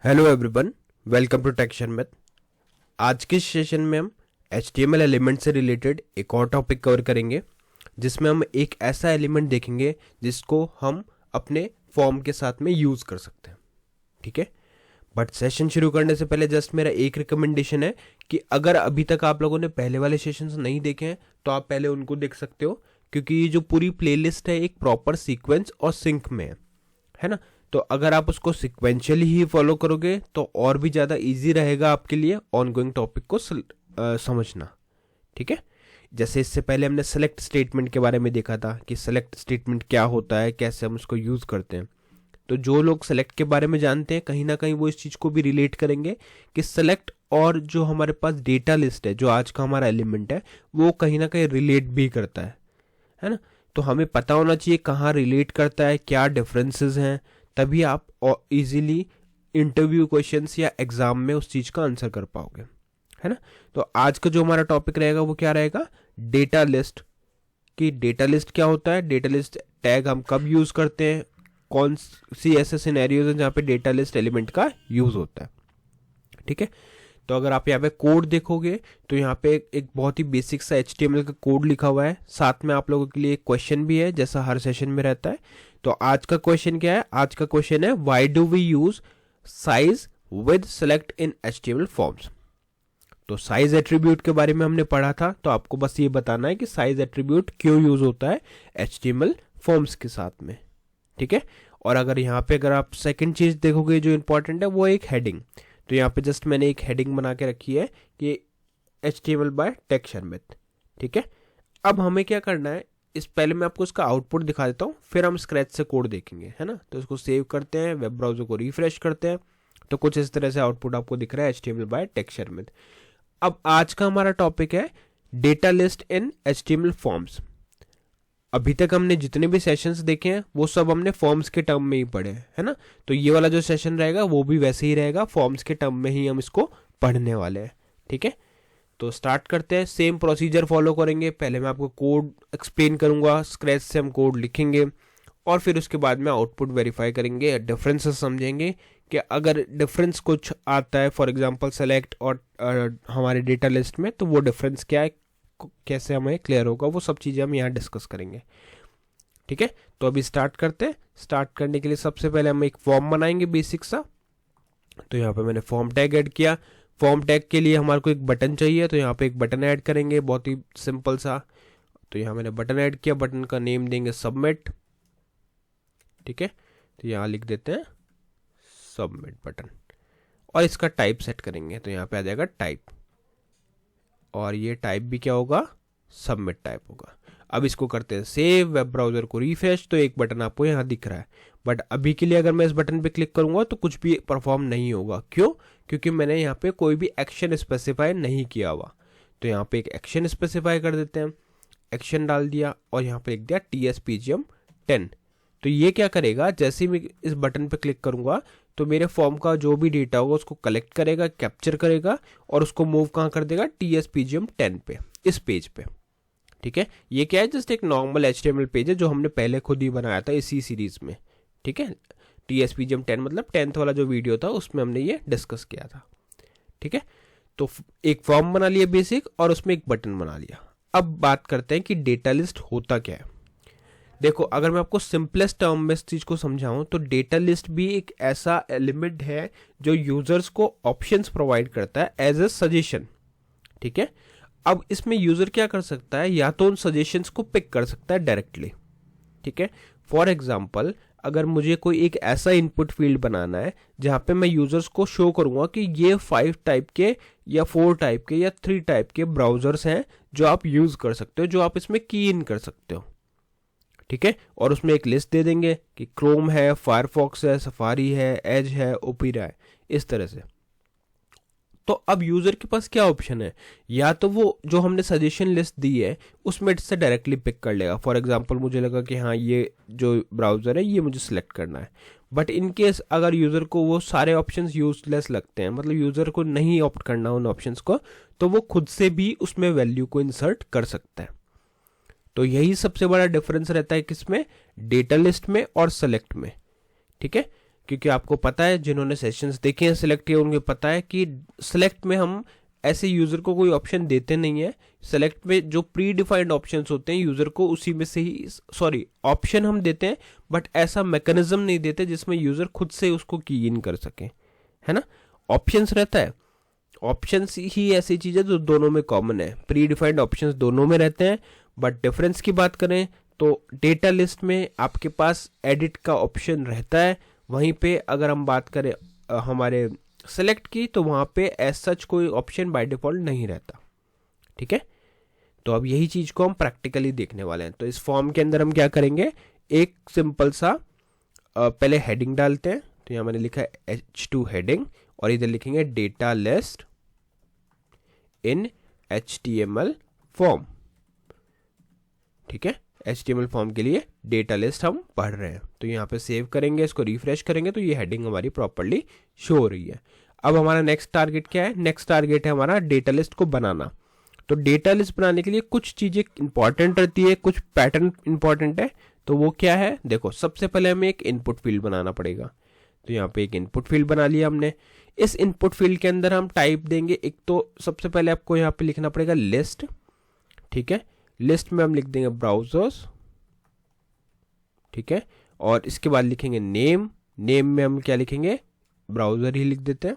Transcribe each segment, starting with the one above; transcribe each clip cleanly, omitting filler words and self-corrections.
Hello everyone, welcome to tekshan math. आज के session में हम HTML एलिमेंट से रिलेटेड एक और टॉपिक कवर करेंगे, जिसमें हम एक ऐसा एलिमेंट देखेंगे जिसको हम अपने फॉर्म के साथ में यूज़ कर सकते हैं। ठीक है, बट सेशन शुरू करने से पहले जस्ट मेरा एक रिकमेंडेशन है कि अगर अभी तक आप लोगों ने पहले वाले सेशंस नहीं देखे हैं तो आप पहले उनको देख सकते हो, क्योंकि ये जो पूरी प्लेलिस्ट है एक प्रॉपर सीक्वेंस और सिंक में है ना। तो अगर आप उसको सिक्वेंशियली ही फॉलो करोगे तो और भी ज़्यादा इजी रहेगा आपके लिए ऑनगोइंग टॉपिक को समझना। ठीक है, जैसे इससे पहले हमने सेलेक्ट स्टेटमेंट के बारे में देखा था कि सेलेक्ट स्टेटमेंट क्या होता है, कैसे हम उसको यूज़ करते हैं। तो जो लोग सेलेक्ट के बारे में जानते हैं कहीं ना कहीं वो इस चीज़ को भी रिलेट करेंगे कि सेलेक्ट और जो हमारे पास डेटा लिस्ट है, जो आज का हमारा एलिमेंट है, वो कहीं ना कहीं रिलेट भी करता है ना। तो हमें पता होना चाहिए कहाँ रिलेट करता है, क्या डिफरेंसेस हैं, तभी आप इजीली इंटरव्यू क्वेश्चंस या एग्जाम में उस चीज़ का आंसर कर पाओगे, है ना। तो आज का जो हमारा टॉपिक रहेगा वो क्या रहेगा, डेटा लिस्ट। कि डेटा लिस्ट क्या होता है, डेटा लिस्ट टैग हम कब यूज़ करते हैं, कौन सी ऐसे सिनेरियोज हैं जहाँ पे डेटा लिस्ट एलिमेंट का यूज़ होता है। ठीक है, तो अगर आप यहाँ पे कोड देखोगे तो यहाँ पे एक बहुत ही बेसिक सा HTML का कोड लिखा हुआ है, साथ में आप लोगों के लिए एक क्वेश्चन भी है जैसा हर सेशन में रहता है। तो आज का क्वेश्चन क्या है, आज का क्वेश्चन है why do we use size with select in HTML forms. तो साइज एट्रीब्यूट के बारे में हमने पढ़ा था, तो आपको बस ये बताना है कि साइज एट्रीब्यूट क्यों यूज होता है HTML फॉर्म्स के साथ में। ठीक है, और अगर यहाँ पे अगर आप सेकंड चीज देखोगे जो इंपॉर्टेंट है वो एक हेडिंग। तो यहाँ पे जस्ट मैंने एक हेडिंग बना के रखी है कि HTML बाय टेक्शन मैथ। ठीक है, अब हमें क्या करना है, इस पहले मैं आपको इसका आउटपुट दिखा देता हूँ, फिर हम स्क्रैच से कोड देखेंगे, है ना। तो इसको सेव करते हैं, वेब ब्राउजर को रिफ्रेश करते हैं, तो कुछ इस तरह से आउटपुट आपको दिख रहा है HTML बाय टेक्सचर मैथ। अब आज का हमारा टॉपिक है डेटा लिस्ट इन HTML फॉर्म्स। अभी तक हमने जितने भी सेशंस देखे हैं वो सब हमने फॉर्म्स के टर्म में ही पढ़े हैं, है ना। तो ये वाला जो सेशन रहेगा वो भी वैसे ही रहेगा, फॉर्म्स के टर्म में ही हम इसको पढ़ने वाले हैं। ठीक है, तो स्टार्ट करते हैं, सेम प्रोसीजर फॉलो करेंगे। पहले मैं आपको कोड एक्सप्लेन करूंगा, स्क्रैच से हम कोड लिखेंगे और फिर उसके बाद में आउटपुट वेरीफाई करेंगे, डिफरेंसेस समझेंगे कि अगर डिफरेंस कुछ आता है, फॉर एग्जांपल सेलेक्ट और हमारे डेटा लिस्ट में, तो वो डिफरेंस क्या है, कैसे हमें क्लियर होगा, वो सब चीज़ें हम यहाँ डिस्कस करेंगे। ठीक है, तो अभी स्टार्ट करते हैं। स्टार्ट करने के लिए सबसे पहले हम एक फॉर्म बनाएंगे बेसिक सा। तो यहाँ पे मैंने फॉर्म टैग ऐड किया। फॉर्म टैग के लिए हमारे को एक बटन चाहिए, तो यहाँ पे एक बटन ऐड करेंगे, बहुत ही सिंपल सा। तो यहाँ मैंने बटन ऐड किया, बटन का नेम देंगे सबमिट। ठीक है, तो यहाँ लिख देते हैं सबमिट बटन, और इसका टाइप सेट करेंगे। तो यहाँ पे आ जाएगा टाइप, और ये टाइप भी क्या होगा, सबमिट टाइप होगा। अब इसको करते हैं सेव, वेब ब्राउजर को रिफ्रेश, तो एक बटन आपको यहाँ दिख रहा है। बट अभी के लिए अगर मैं इस बटन पे क्लिक करूंगा तो कुछ भी परफॉर्म नहीं होगा। क्यों? क्योंकि मैंने यहाँ पे कोई भी एक्शन स्पेसिफाई नहीं किया हुआ। तो यहाँ पे एक एक्शन स्पेसिफाई कर देते हैं, एक्शन डाल दिया और यहाँ पे लिख दिया TSPGM10। तो ये क्या करेगा, जैसे ही मैं इस बटन पे क्लिक करूंगा तो मेरे फॉर्म का जो भी डेटा होगा उसको कलेक्ट करेगा, कैप्चर करेगा और उसको मूव कहाँ कर देगा, TSPGM10 पे, इस पेज पे। ठीक है, ये क्या है, जस्ट एक नॉर्मल HTML पेज है जो हमने पहले खुद ही बनाया था इसी सीरीज में। ठीक है, TSPGM10 मतलब 10th वाला जो वीडियो था उसमें हमने ये डिस्कस किया था। ठीक है, तो एक फॉर्म बना लिया बेसिक और उसमें एक बटन बना लिया। अब बात करते हैं कि डेटा लिस्ट होता क्या है। देखो, अगर मैं आपको सिंपलेस्ट टर्म में इस चीज को समझाऊं तो डेटा लिस्ट भी एक ऐसा एलिमेंट है जो यूजर्स को ऑप्शंस प्रोवाइड करता है एज ए सजेशन। ठीक है, अब इसमें यूजर क्या कर सकता है, या तो उन सजेशंस को पिक कर सकता है डायरेक्टली। ठीक है, फॉर एग्जांपल अगर मुझे कोई एक ऐसा इनपुट फील्ड बनाना है जहां पे मैं यूजर्स को शो करूंगा कि ये 5 टाइप के या 4 टाइप के या 3 टाइप के ब्राउजर्स हैं जो आप यूज कर सकते हो, जो आप इसमें की इन कर सकते हो। ठीक है, और उसमें एक लिस्ट दे देंगे कि क्रोम है, फायरफॉक्स है, सफारी है, एज है, ओपेरा है, इस तरह से। तो अब यूजर के पास क्या ऑप्शन है, या तो वो जो हमने सजेशन लिस्ट दी है उसमें से डायरेक्टली पिक कर लेगा। फॉर एग्जांपल मुझे लगा कि हाँ ये जो ब्राउजर है ये मुझे सिलेक्ट करना है, बट इन केस अगर यूजर को वो सारे ऑप्शंस यूजलेस लगते हैं, मतलब यूजर को नहीं ऑप्ट करना उन ऑप्शंस को, तो वो खुद से भी उसमें वैल्यू को इंसर्ट कर सकता है। तो यही सबसे बड़ा डिफरेंस रहता है किसमें, डेटा लिस्ट में और सेलेक्ट में। ठीक है, क्योंकि आपको पता है, जिन्होंने सेशंस देखे हैं सिलेक्ट किए, उनको पता है कि सिलेक्ट में हम ऐसे यूज़र को कोई ऑप्शन देते नहीं है। सेलेक्ट में जो प्री डिफाइंड ऑप्शन होते हैं यूज़र को उसी में से ही, सॉरी, ऑप्शन हम देते हैं बट ऐसा मैकेनिज्म नहीं देते जिसमें यूज़र खुद से उसको की इन कर सके, है ना। ऑप्शंस रहता है, ऑप्शंस ही ऐसी चीज़ है जो दोनों में कॉमन है। प्री डिफाइंड ऑप्शंस दोनों में रहते हैं, बट डिफरेंस की बात करें तो डेटा लिस्ट में आपके पास एडिट का ऑप्शन रहता है, वहीं पे अगर हम बात करें हमारे सेलेक्ट की तो वहाँ पे एज सच कोई ऑप्शन बाय डिफॉल्ट नहीं रहता। ठीक है, तो अब यही चीज़ को हम प्रैक्टिकली देखने वाले हैं। तो इस फॉर्म के अंदर हम क्या करेंगे, एक सिंपल सा पहले हेडिंग डालते हैं। तो यहाँ मैंने लिखा है H2 हेडिंग और इधर लिखेंगे डेटा लिस्ट इन HTML फॉर्म। ठीक है, HTML फॉर्म के लिए डेटा लिस्ट हम पढ़ रहे हैं। तो यहाँ पे सेव करेंगे, इसको रिफ्रेश करेंगे तो ये हेडिंग हमारी प्रॉपर्ली शो हो रही है। अब हमारा नेक्स्ट टारगेट क्या है, नेक्स्ट टारगेट है हमारा डेटा लिस्ट को बनाना। तो डेटा लिस्ट बनाने के लिए कुछ चीज़ें इंपॉर्टेंट रहती है, कुछ पैटर्न इंपॉर्टेंट है। तो वो क्या है, देखो सबसे पहले हमें एक इनपुट फील्ड बनाना पड़ेगा। तो यहाँ पे एक इनपुट फील्ड बना लिया हमने। इस इनपुट फील्ड के अंदर हम टाइप देंगे, एक तो सबसे पहले आपको यहाँ पे लिखना पड़ेगा लिस्ट। ठीक है, लिस्ट में हम लिख देंगे ब्राउजर्स। ठीक है, और इसके बाद लिखेंगे नेम। नेम में हम क्या लिखेंगे, ब्राउजर ही लिख देते हैं।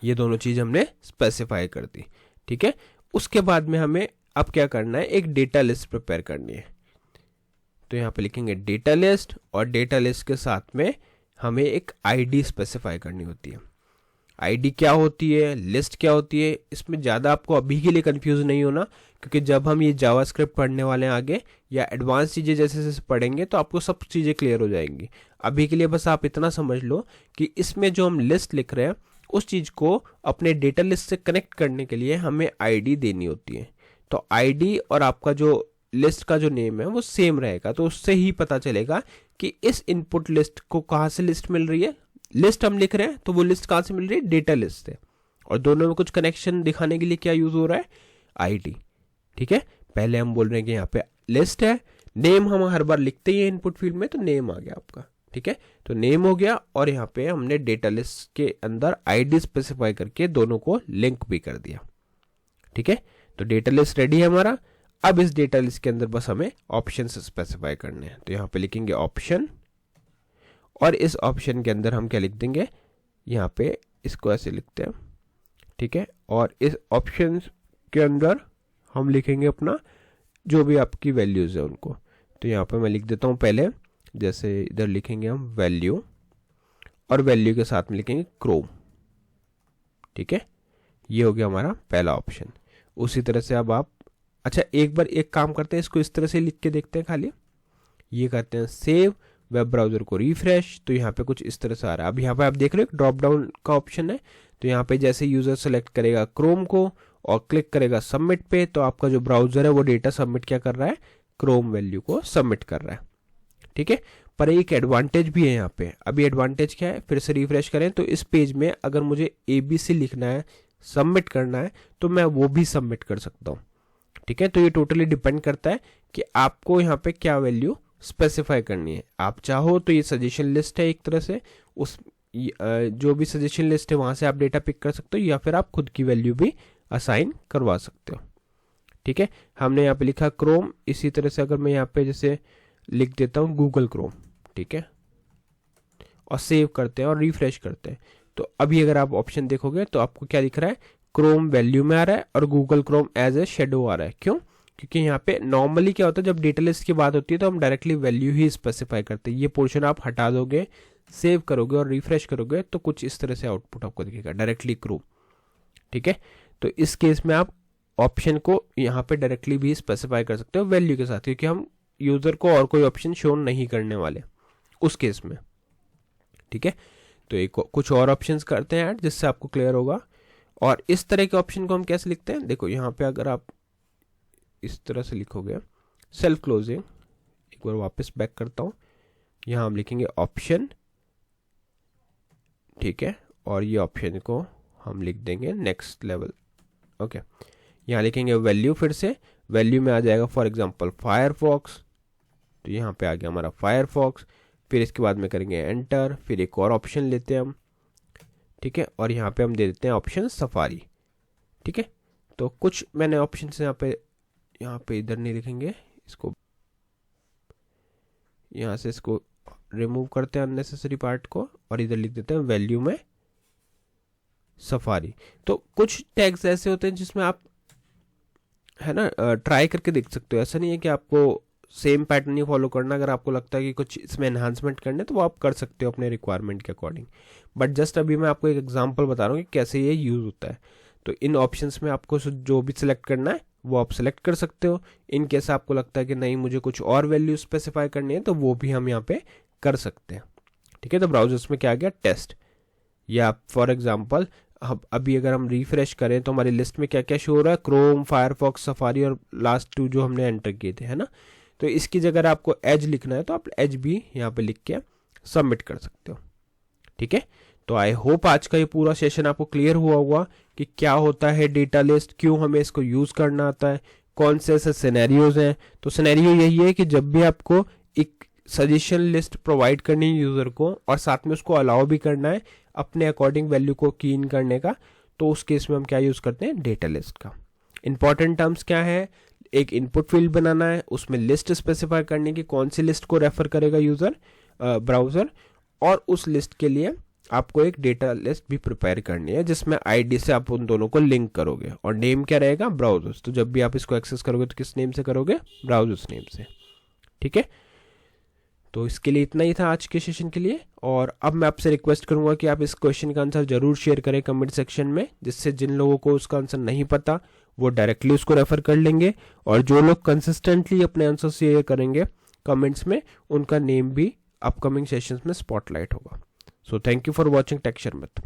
ये दोनों चीज हमने स्पेसिफाई कर दी। ठीक है, उसके बाद में हमें अब क्या करना है, एक डेटा लिस्ट प्रिपेयर करनी है। तो यहाँ पे लिखेंगे डेटा लिस्ट, और डेटा लिस्ट के साथ में हमें एक आईडी स्पेसिफाई करनी होती है। आईडी क्या होती है, लिस्ट क्या होती है, इसमें ज़्यादा आपको अभी के लिए कंफ्यूज नहीं होना, क्योंकि जब हम ये जावास्क्रिप्ट पढ़ने वाले हैं आगे या एडवांस चीज़ें जैसे जैसे पढ़ेंगे तो आपको सब चीज़ें क्लियर हो जाएंगी। अभी के लिए बस आप इतना समझ लो कि इसमें जो हम लिस्ट लिख रहे हैं उस चीज़ को अपने डेटा लिस्ट से कनेक्ट करने के लिए हमें आईडी देनी होती है। तो आईडी और आपका जो लिस्ट का जो नेम है वो सेम रहेगा, तो उससे ही पता चलेगा कि इस इनपुट लिस्ट को कहाँ से लिस्ट मिल रही है। लिस्ट हम लिख रहे हैं तो वो लिस्ट कहाँ से मिल रही है, डेटा लिस्ट से, और दोनों में कुछ कनेक्शन दिखाने के लिए क्या यूज हो रहा है, आईडी। ठीक है, पहले हम बोल रहे हैं कि यहाँ पे लिस्ट है, नेम हम हर बार लिखते ही है इनपुट फील्ड में, तो नेम आ गया आपका। ठीक है, तो नेम हो गया, और यहाँ पे हमने डेटा लिस्ट के अंदर आईडी स्पेसिफाई करके दोनों को लिंक भी कर दिया। ठीक है, तो डेटा लिस्ट रेडी है हमारा। अब इस डेटा लिस्ट के अंदर बस हमें ऑप्शन स्पेसिफाई करने हैं। तो यहाँ पे लिखेंगे ऑप्शन, और इस ऑप्शन के अंदर हम क्या लिख देंगे, यहाँ पे इसको ऐसे लिखते हैं। ठीक है, और इस ऑप्शन के अंदर हम लिखेंगे अपना जो भी आपकी वैल्यूज़ है उनको। तो यहाँ पे मैं लिख देता हूँ पहले, जैसे इधर लिखेंगे हम वैल्यू, और वैल्यू के साथ में लिखेंगे क्रोम। ठीक है, ये हो गया हमारा पहला ऑप्शन। उसी तरह से अब आप, अच्छा एक बार एक काम करते हैं, इसको इस तरह से लिख के देखते हैं, खाली ये करते हैं सेव, वेब ब्राउजर को रिफ्रेश, तो यहाँ पे कुछ इस तरह से आ रहा है। अब यहाँ पे आप देख रहे हो ड्रॉप डाउन का ऑप्शन है, तो यहाँ पे जैसे यूजर सेलेक्ट करेगा क्रोम को और क्लिक करेगा सबमिट पे, तो आपका जो ब्राउजर है वो डेटा सबमिट क्या कर रहा है, क्रोम वैल्यू को सबमिट कर रहा है। ठीक है, पर एक एडवांटेज भी है यहाँ पे। अभी एडवांटेज क्या है, फिर से रिफ्रेश करें तो इस पेज में अगर मुझे ABC लिखना है, सबमिट करना है, तो मैं वो भी सबमिट कर सकता हूँ। ठीक है, तो ये टोटली डिपेंड करता है कि आपको यहाँ पे क्या वैल्यू स्पेसिफाई करनी है। आप चाहो तो ये सजेशन लिस्ट है एक तरह से, उस जो भी सजेशन लिस्ट है वहां से आप डेटा पिक कर सकते हो, या फिर आप खुद की वैल्यू भी असाइन करवा सकते हो। ठीक है, हमने यहाँ पे लिखा क्रोम, इसी तरह से अगर मैं यहाँ पे जैसे लिख देता हूँ गूगल क्रोम, ठीक है, और सेव करते हैं और रिफ्रेश करते हैं, तो अभी अगर आप ऑप्शन देखोगे तो आपको क्या दिख रहा है, क्रोम वैल्यू में आ रहा है और Google Chrome as a shadow आ रहा है। क्यों, क्योंकि यहाँ पे नॉर्मली क्या होता है, जब डेटा लिस्ट की बात होती है तो हम डायरेक्टली वैल्यू ही स्पेसिफाई करते हैं। ये पोर्शन आप हटा दोगे, सेव करोगे और रिफ्रेश करोगे तो कुछ इस तरह से आउटपुट आपको दिखेगा, डायरेक्टली क्रोम। ठीक है, तो इस केस में आप ऑप्शन को यहाँ पे डायरेक्टली भी स्पेसिफाई कर सकते हो वैल्यू के साथ, क्योंकि हम यूजर को और कोई ऑप्शन शो नहीं करने वाले उस केस में। ठीक है, तो एक कुछ और ऑप्शंस करते हैं ऐड, जिससे आपको क्लियर होगा। और इस तरह के ऑप्शन को हम कैसे लिखते हैं, देखो यहाँ पे अगर आप इस तरह से लिखोगे सेल्फ क्लोजिंग, एक बार वापस बैक करता हूँ, यहाँ हम लिखेंगे ऑप्शन, ठीक है, और ये ऑप्शन को हम लिख देंगे नेक्स्ट लेवल। ओके, यहाँ लिखेंगे वैल्यू, फिर से वैल्यू में आ जाएगा फॉर एग्जांपल फायरफॉक्स, तो यहाँ पे आ गया हमारा फायरफॉक्स। फिर इसके बाद में करेंगे एंटर, फिर एक और ऑप्शन लेते हैं हम, ठीक है, और यहाँ पे हम दे देते हैं ऑप्शन सफारी, ठीक है। तो कुछ मैंने ऑप्शन यहाँ पे इधर नहीं लिखेंगे, इसको यहाँ से इसको रिमूव करते हैं अननेसेसरी पार्ट को, और इधर लिख देते हैं वैल्यू में सफारी। तो कुछ टैग्स ऐसे होते हैं जिसमें आप है ना ट्राई करके देख सकते हो। ऐसा नहीं है कि आपको सेम पैटर्न ही फॉलो करना, अगर आपको लगता है कि कुछ इसमें एनहांसमेंट करने तो वो आप कर सकते हो अपने रिक्वायरमेंट के अकॉर्डिंग। बट जस्ट अभी मैं आपको एक एग्जांपल बता रहा हूँ कि कैसे ये यूज़ होता है। तो इन ऑप्शंस में आपको जो भी सिलेक्ट करना है वो आप सिलेक्ट कर सकते हो। इन केस आपको लगता है कि नहीं मुझे कुछ और वैल्यू स्पेसिफाई करनी है तो वो भी हम यहाँ पे कर सकते हैं, ठीक है। तो ब्राउजर्स में क्या आ गया, टेस्ट, या फॉर एग्जाम्पल अभी अगर हम रिफ्रेश करें तो हमारी लिस्ट में क्या क्या शो हो रहा है, क्रोम, फायरफॉक्स, सफारी और लास्ट 2 जो हमने एंटर किए थे, है ना। तो इसकी जगह आपको एज लिखना है तो आप एज भी यहाँ पे लिख के सबमिट कर सकते हो, ठीक है। तो आई होप आज का ये पूरा सेशन आपको क्लियर हुआ होगा कि क्या होता है डेटा लिस्ट, क्यों हमें इसको यूज करना आता है, कौन से ऐसे सिनेरियोज हैं। तो सिनेरियो यही है कि जब भी आपको एक सजेशन लिस्ट प्रोवाइड करनी है यूजर को और साथ में उसको अलाउ भी करना है अपने अकॉर्डिंग वैल्यू को की इन करने का, तो उस केस में हम क्या यूज करते हैं, डेटा लिस्ट का। इंपॉर्टेंट टर्म्स क्या है, एक इनपुट फील्ड बनाना है, उसमें लिस्ट स्पेसिफाई करने की कौन सी लिस्ट को रेफर करेगा यूजर ब्राउजर, और उस लिस्ट के लिए आपको एक डेटा लिस्ट भी प्रिपेयर करनी है जिसमें आईडी से आप उन दोनों को लिंक करोगे, और नेम क्या रहेगा, ब्राउजर्स। तो जब भी आप इसको एक्सेस करोगे तो किस नेम से करोगे, ब्राउजर्स नेम से, ठीक है। तो इसके लिए इतना ही था आज के सेशन के लिए, और अब मैं आपसे रिक्वेस्ट करूंगा कि आप इस क्वेश्चन का आंसर जरूर शेयर करें कमेंट सेक्शन में, जिससे जिन लोगों को उसका आंसर नहीं पता वो डायरेक्टली उसको रेफर कर लेंगे, और जो लोग कंसिस्टेंटली अपने आंसर शेयर करेंगे कमेंट्स में उनका नेम भी अपकमिंग सेशंस में स्पॉटलाइट होगा। So thank you for watching tech शर्मत।